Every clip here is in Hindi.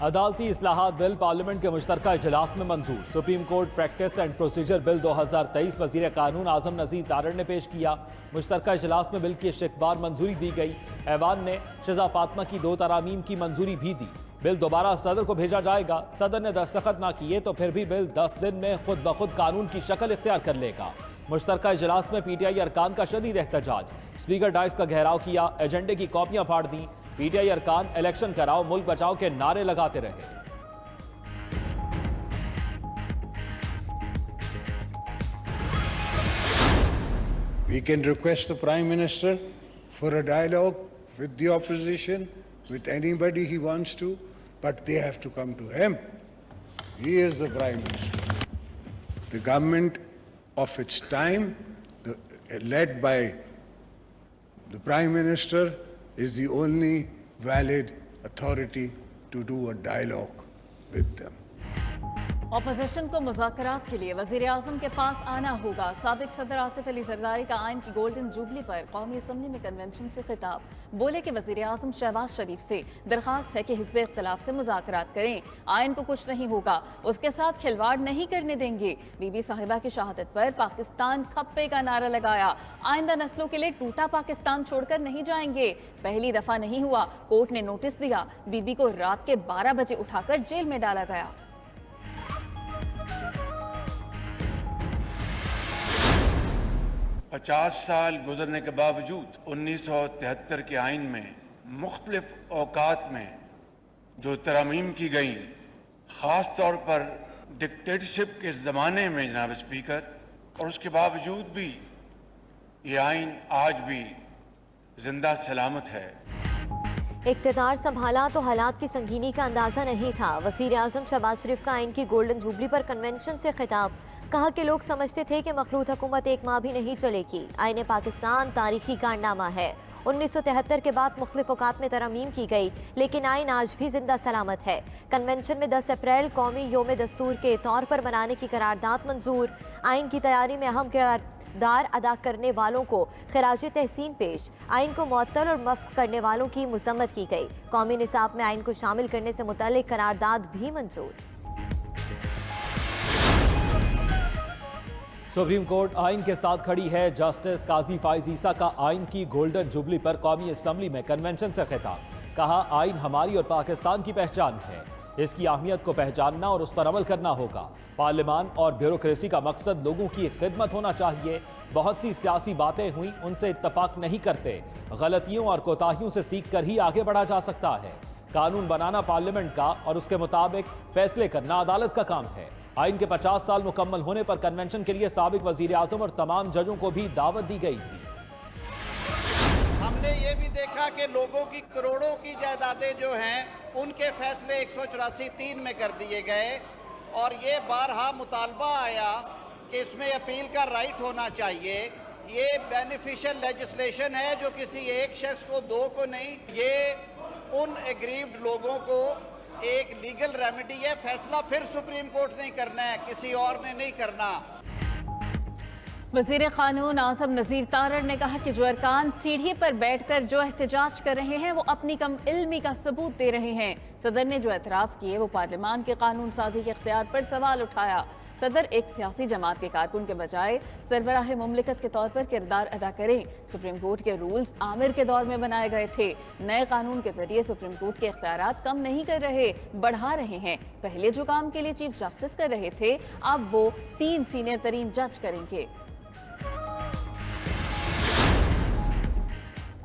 अदालती इस्लाहात बिल पार्लियामेंट के मुश्तरका इजलास में मंजूर। Supreme court practice and procedure bill 2023 वजीर कानून आजम नज़ीर तारड़ ने पेश किया। मुश्तरका इजलास में बिल की इस्तक़बाल मंजूरी दी गई। ऐवान ने शज़ा फातिमा की 2 तरामीम की मंजूरी भी दी। बिल दोबारा सदर को भेजा जाएगा। सदर ने दस्तखत ना किए तो फिर भी बिल 10 दिन में खुद ब खुद कानून की शक्ल इख्तियार कर लेगा। मुश्तरका इजलास में PTI अरकान का शदीद एहतजाज। स्पीकर डाइस का घेराव किया, एजेंडे की कॉपियां फाड़ दी। PTI अरकान इलेक्शन कराओ मुल्क बचाओ के नारे लगाते रहे। We can request the Prime Minister for a dialogue with the opposition, with anybody he wants to, but they have to come to him. He is the Prime Minister. The government of its time, led by the Prime Minister, is the only valid authority to do a dialogue with them. Opposition को मुज़ाकरात के लिए वज़ीर आज़म के पास आना होगा। साबिक सदर आसिफ अली ज़रदारी का आइन की गोल्डन जुबली पर कौमी असम्बली में कन्वेंशन से खिताब। बोले कि वज़ीर आज़म शहबाज शरीफ से दरख्वास्त है कि हिज़्ब इख्तिलाफ से मुज़ाकरात करें। आइन को कुछ नहीं होगा, उसके साथ खिलवाड़ नहीं करने देंगे। बीबी साहिबा की शहादत पर पाकिस्तान खप्पे का नारा लगाया। आइंदा नस्लों के लिए टूटा पाकिस्तान छोड़कर नहीं जाएंगे। पहली दफा नहीं हुआ, कोर्ट ने नोटिस दिया, बीबी को रात के 12 बजे उठाकर जेल में डाला गया। पचास साल गुजरने के बावजूद 1973 के आइन में मुख्तलिफ औकात में जो तरमीम की गई, ख़ास तौर पर डिक्टेटरशिप के ज़माने में जनाब स्पीकर, और उसके बावजूद भी ये आइन आज भी जिंदा सलामत है। इक़्तिदार संभाला तो हालात की संगीनी का अंदाज़ा नहीं था। वज़ीर आज़म शहबाज शरीफ का आइन की गोल्डन जुबली पर कन्वेंशन से खिताब। कहा कि लोग समझते थे कि मखलूत हुकूमत 1 माह भी नहीं चलेगी। आईने पाकिस्तान तारीखी कारनामा है। 1973 के बाद मुख्तलिफ औकात में तरमीम की गई, लेकिन आइन आज भी जिंदा सलामत है। कन्वेंशन में 10 अप्रैल कौमी योम दस्तूर के तौर पर मनाने की करारदाद मंजूर। आइन की तैयारी में अहम किरदार अदा करने वालों को खिराज तहसीन पेश। आइन को मुअत्तल और मस्ख करने वालों की मजम्मत की गई। कौमी निसाब में आइन को शामिल करने से मुताल्लिक करारदाद भी मंजूर। सुप्रीम कोर्ट आइन के साथ खड़ी है। जस्टिस काजी फाइज ईसा का आइन की गोल्डन जुबली पर कौमी असम्बली में कन्वेंशन से खिताब। कहा, आइन हमारी और पाकिस्तान की पहचान है। इसकी अहमियत को पहचानना और उस पर अमल करना होगा। पार्लियामान और ब्यूरोक्रेसी का मकसद लोगों की खिदमत होना चाहिए। बहुत सी सियासी बातें हुई, उनसे इत्तफाक नहीं करते। गलतियों और कोताहियों से सीख कर ही आगे बढ़ा जा सकता है। कानून बनाना पार्लियामेंट का और उसके मुताबिक फैसले करना अदालत का काम है। आइन के 50 साल मुकम्मल होने पर कन्वेंशन के लिए साबिक वजीर आजम और तमाम जजों को भी दावत दी गई थी। हमने ये भी देखा कि लोगों की करोड़ों की जायदादें जो हैं, उनके फैसले 184(3) में कर दिए गए, और ये बारहा मुतालबा आया कि इसमें अपील का राइट होना चाहिए। ये बेनिफिशियल लेजिस्लेशन है जो किसी एक शख्स को, 2 को नहीं, ये उन एग्रीव्ड लोगों को एक लीगल रेमेडी है। फैसला फिर सुप्रीम कोर्ट ने करना है, किसी और ने नहीं करना। वज़ीर कानून आज़म नज़ीर तारड़ ने कहा कि जो अरकान सीढ़ी पर बैठकर जो एहतजाज कर रहे हैं वो अपनी कम इल्मी का सबूत दे रहे हैं। सदर ने जो एतराज़ किए वो पार्लियामान के कानून साजी के इख्तियार पर सवाल उठाया। सदर एक सियासी जमात के कारकुन के बजाय सरबराह मुमलिकत के तौर पर किरदार अदा करें। सुप्रीम कोर्ट के रूल्स आमिर के दौर में बनाए गए थे। नए कानून के जरिए सुप्रीम कोर्ट के इख्तियारात कम नहीं कर रहे, बढ़ा रहे हैं। पहले जो काम के लिए चीफ जस्टिस कर रहे थे, अब वो 3 सीनियर तरीन जज करेंगे।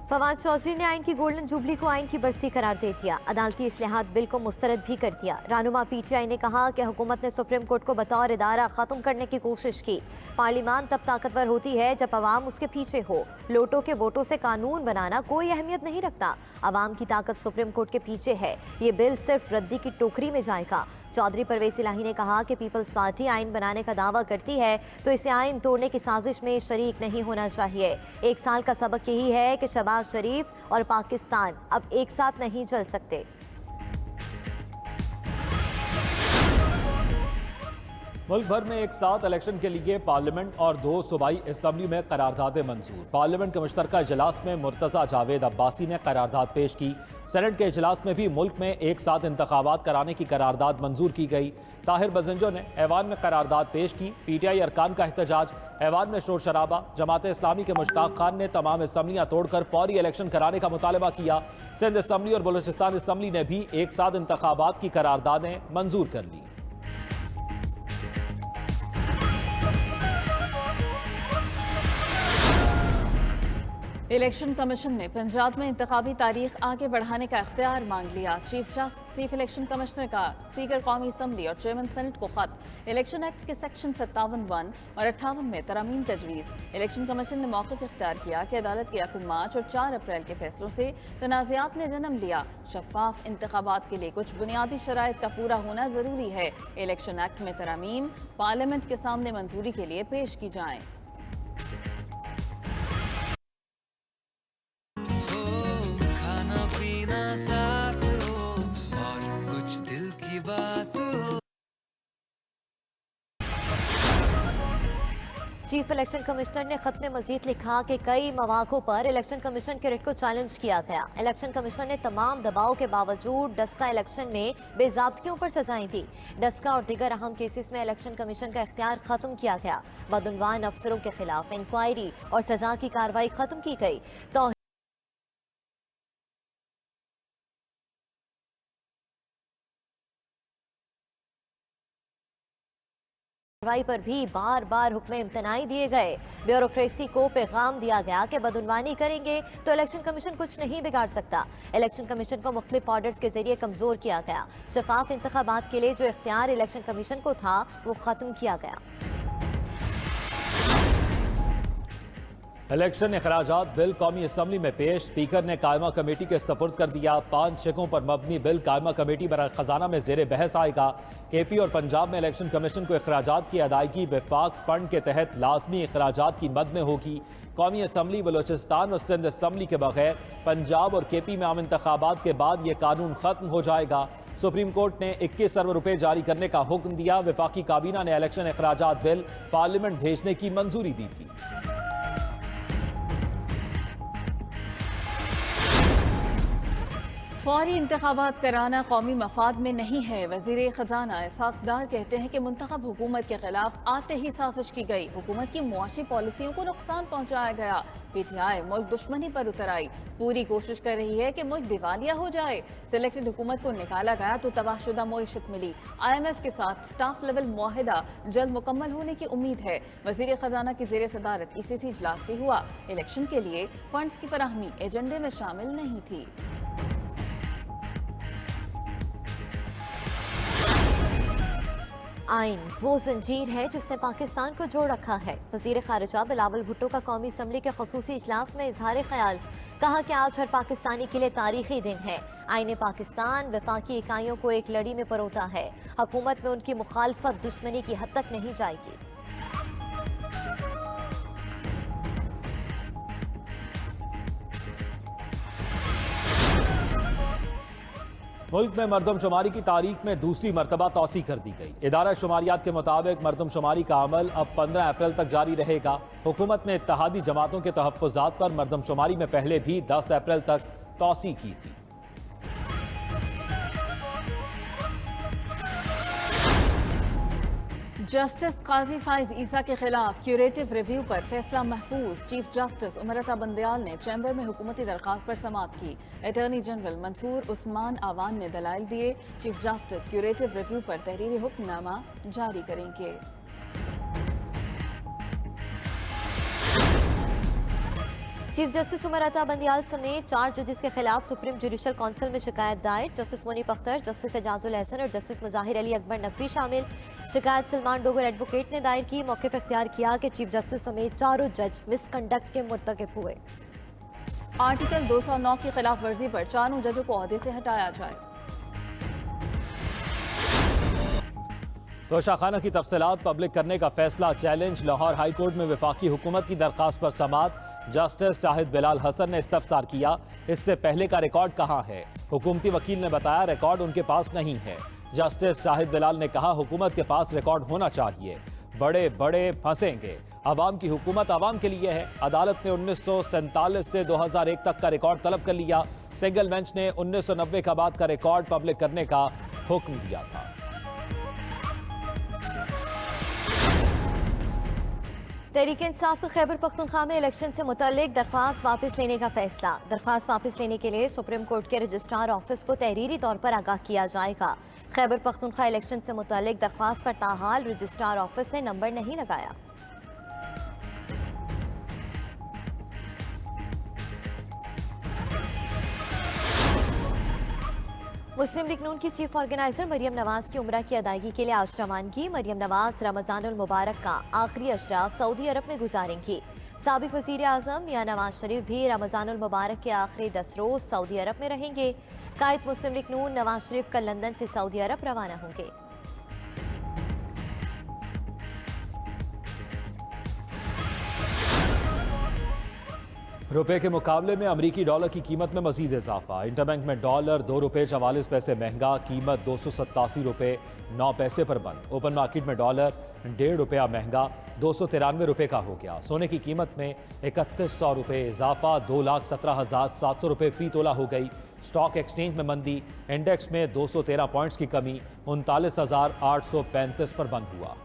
फवाद चौधरी ने आइन की गोल्डन जुबली को आइन की बरसी करार दे दिया। अदालती इस्लाहात बिल को मुस्तरद भी कर दिया। रहनुमा PTI ने कहा कि हुकूमत ने सुप्रीम कोर्ट को बतौर इदारा ख़त्म करने की कोशिश की। पार्लियामान तब ताकतवर होती है जब अवाम उसके पीछे हो। लोटों के वोटों से कानून बनाना कोई अहमियत नहीं रखता। अवाम की ताकत सुप्रीम कोर्ट के पीछे है। ये बिल सिर्फ रद्दी की टोकरी में जाएगा। चौधरी परवेज इलाही ने कहा कि पीपल्स पार्टी आइन बनाने का दावा करती है तो इसे आइन तोड़ने की साजिश में शरीक नहीं होना चाहिए। 1 साल का सबक यही है कि शहबाज शरीफ और पाकिस्तान अब एक साथ नहीं चल सकते। मुल्क भर में एक साथ इलेक्शन के लिए पार्लियामेंट और 2 सूबाई असम्बली में करारदादें मंजूर। पार्लियामेंट के मुश्तरका इजलास में मुर्तज़ा जावेद अब्बासी ने करारदाद पेश की। सेनेट के इजलास में भी मुल्क में एक साथ इंतखाबात कराने की करारदाद मंजूर की गई। ताहिर बजंजो ने ऐवान में करारदाद पेश की। पीटीआई अरकान का एहतजाज, ऐवान में शोर शराबा। जमात इस्लामी के मुश्ताक खान ने तमाम असम्बलियां तोड़कर फौरी इलेक्शन कराने का मुतालबा किया। सिंध असम्बली और बलूचिस्तान असम्बली ने भी एक साथ इंतखाबात की करारदादें मंजूर कर ली। इलेक्शन कमीशन ने पंजाब में इंतखाबी तारीख आगे बढ़ाने का इख्तियार मांग लिया। चीफ इलेक्शन कमिश्नर का स्पीकर कौमी असम्बली और चेयरमैन सेनेट को खत। इलेक्शन एक्ट के सेक्शन 57(1) और 58 में तरमीम तजवीज़। इलेक्शन कमीशन ने मौक़िफ़ इख्तियार किया कि अदालत के 1 मार्च और 4 अप्रैल के फैसलों से तनाज़ात ने जन्म लिया। शफाफ इंतखाबात के लिए कुछ बुनियादी शराइत का पूरा होना ज़रूरी है। इलेक्शन एक्ट में तरमीम पार्लियामेंट के सामने मंजूरी के लिए पेश की जाएँ। साथ हो और कुछ दिल की बात हो। चीफ इलेक्शन कमिश्नर ने खत में मजीद लिखा कि कई मौक़ों पर इलेक्शन कमीशन के रिट को चैलेंज किया गया। इलेक्शन कमीशन ने तमाम दबाव के बावजूद डस्का इलेक्शन में बेज़ाब्तियों पर सजाएं दी। डस्का और दीगर अहम केसेस में इलेक्शन कमीशन का इख्तियार खत्म किया गया। बदउनवान अफसरों के खिलाफ इंक्वायरी और सजा की कार्रवाई खत्म की गई। तो कार्रवाई पर भी बार बार हुक्म इम्तनाई दिए गए। ब्यूरोक्रेसी को पैगाम दिया गया कि बदउनवानी करेंगे तो इलेक्शन कमीशन कुछ नहीं बिगाड़ सकता। इलेक्शन कमीशन को मुख्तलिफ ऑर्डर्स के जरिए कमजोर किया गया। शफाफ इंतखाबात के लिए जो इख्तियार इलेक्शन कमीशन को था वो खत्म किया गया। इलेक्शन अखराजात बिल कौमी असम्बली में पेश। स्पीकर ने कायमा कमेटी के सपुर्द कर दिया। 5 शिकों पर मबनी बिल कायमा कमेटी बराए खजाना में जेर बहस आएगा। केपी और पंजाब में इलेक्शन कमीशन को अखराजात की अदायगी विफाक फंड के तहत लाजमी अखराजात की मद में होगी। कौमी असम्बली बलूचिस्तान और सिंध असम्बली के बगैर पंजाब और केपी में आम इंतखाबात के बाद ये कानून खत्म हो जाएगा। सुप्रीम कोर्ट ने 21 अरब रुपए जारी करने का हुक्म दिया। विफाकी काबीना ने इलेक्शन अखराजात बिल पार्लियामेंट भेजने की मंजूरी दी थी। फौरी इंतखाबात कराना कौमी मफाद में नहीं है। वज़ीर ख़जाना इसहाक़ डार कहते हैं कि मुंतखब हुकूमत के खिलाफ आते ही साजिश की गई। हुकूमत की मुआशी पॉलिसियों को नुकसान पहुँचाया गया। पीटीआई मुल्क दुश्मनी पर उतर आई। पूरी कोशिश कर रही है कि मुल्क दिवालिया हो जाए। सिलेक्टेड हुकूमत को निकाला गया तो तबाहशुदा मईशत मिली। IMF के साथ स्टाफ लेवल मुआहिदा जल्द मुकम्मल होने की उम्मीद है। वज़ीर ख़जाना की ज़ेर सदारत ECC इजलास भी हुआ। इलेक्शन के लिए फंड्स की फराहमी एजेंडे में शामिल नहीं थी। आइन वो जंजीर है जिसने पाकिस्तान को जोड़ रखा है। वज़ीर ख़ारिजा बिलावल भुट्टो का कौमी असम्बली के ख़ुसूसी इजलास में इजहार ख्याल। कहा कि आज हर पाकिस्तानी के लिए तारीखी दिन है। आईने पाकिस्तान वफाकी इकाइयों को एक लड़ी में परोता है। हुकूमत में उनकी मुखालफत दुश्मनी की हद तक नहीं जाएगी। मुल्क में मरदमशुमारी की तारीख में दूसरी मरतबा तौसी कर दी गई। इदारा शुमारियात के मुताबिक मरदमशुमारी का अमल अब 15 अप्रैल तक जारी रहेगा। हुकूमत ने इत्तेहादी जमातों के तहफ़्फ़ुज़ात पर मरदमशुमारी में पहले भी 10 अप्रैल तक तौसी की थी। जस्टिस काजी फाइज ईसा के खिलाफ क्यूरेटिव रिव्यू पर फैसला महफूज। चीफ जस्टिस उमरता बंदयाल ने चैम्बर में हुकूमती दरखास्त पर समाअत की। अटॉर्नी जनरल मंसूर उस्मान आवान ने दलाइल दिए। चीफ जस्टिस क्यूरेटिव रिव्यू पर तहरीरी हुक्मनामा जारी करेंगे। चीफ जस्टिस उमरता बंदयाल समेत 4 जजेस के खिलाफ सुप्रीम जुडिशल काउंसिल में शिकायत दायर। जस्टिस मुनीब अख्तर, जस्टिस एजाजुल एहसन और जस्टिस मुजाहिर अली अकबर नकवी शामिल। शिकायत सलमान डोगर एडवोकेट ने दायर की। मौक़िफ़ इख्तियार किया कि चीफ जस्टिस समेत 4 जज मिसकंडक्ट के मुर्तकिब हुए। आर्टिकल 209 की खिलाफ वर्जी पर 4 जजों को ओहदे से हटाया जाए। तो शाखाना की तफसीलात पब्लिक करने का फैसला चैलेंज। लाहौर हाई कोर्ट में वफाकी हुकूमत की दरखास्त पर समाअत। जस्टिस शाहिद बिलाल हसन ने इस्तफसार किया, इससे पहले का रिकॉर्ड कहाँ है। हुकूमती वकील ने बताया रिकॉर्ड उनके पास नहीं है। जस्टिस शाहिद बिलाल ने कहा हुकूमत के पास रिकॉर्ड होना चाहिए। बड़े बड़े फंसेंगे। अवाम की हुकूमत अवाम के लिए है। अदालत ने 1947 से 2001 तक का रिकॉर्ड तलब कर लिया। सिंगल बेंच ने 1990 का बाद का रिकॉर्ड पब्लिक करने का हुक्म दिया था। तहरीक इंसाफ का खैबर पख्तूनख्वा में इलेक्शन से मुतल्लिक दरख्वास्त वापस लेने का फैसला। दरख्वास्त वापस लेने के लिए सुप्रीम कोर्ट के रजिस्ट्रार ऑफिस को तहरीरी तौर पर आगाह किया जाएगा। खैबर पख्तूनख्वा इलेक्शन से मुतल्लिक दरख्वास्त पर ताहाल रजिस्ट्रार ऑफिस ने नंबर नहीं लगाया। मुस्लिम लीग नून की चीफ ऑर्गेनाइजर मरियम नवाज की उम्रा की अदायगी के लिए आज रवानगी। मरियम नवाज रमजानुल मुबारक का आखिरी अशरा सऊदी अरब में गुजारेंगी। साबिक वजीर आजम मियां नवाज शरीफ भी रमजानुल मुबारक के आखिरी 10 रोज सऊदी अरब में रहेंगे। कायद मुस्लिम लीग नून नवाज शरीफ कल लंदन से सऊदी अरब रवाना होंगे। रुपए के मुकाबले में अमरीकी डॉलर की कीमत में मजीद इजाफा। इंटरबैंक में डॉलर 2 रुपये 44 पैसे महंगा, कीमत 287 रुपये 9 पैसे पर बंद। ओपन मार्केट में डॉलर 1.5 रुपया महंगा 293 रुपये का हो गया। सोने की कीमत में 3100 रुपये इजाफा 2,17,700 रुपये फी तोला हो गई। स्टॉक एक्सचेंज में मंदी, इंडेक्स में 213 पॉइंट्स की कमी 39,835 पर बंद हुआ।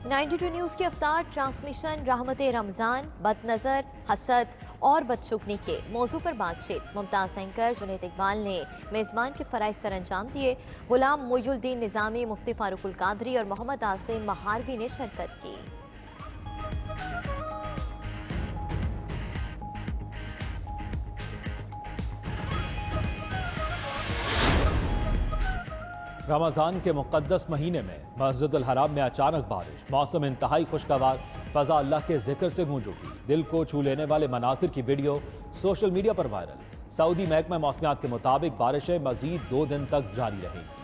$92 न्यूज़ की अफ्तार ट्रांसमिशन रहमत रमज़ान, बदनज़र, हसद और बदशुगनी के मौजू पर बातचीत। मुमताज़ एंकर जुनैद इकबाल ने मेज़बान के फ़राइज़ सर अंजाम दिए। गुलाम मोइनुद्दीन निज़ामी, मुफ्ती फारूकुल कादरी और मोहम्मद आसिम महारवी ने शिरकत की। रमज़ान के मुक़द्दस महीने में मस्जिदुल हराम में अचानक बारिश, मौसम इंतहाई खुशगवार, फ़ज़ा अल्लाह के जिक्र से गूंज उठी। दिल को छू लेने वाले मनासिर की वीडियो सोशल मीडिया पर वायरल। सऊदी महकमा मौसमियात के मुताबिक बारिशें मज़ीद 2 दिन तक जारी रहेंगी।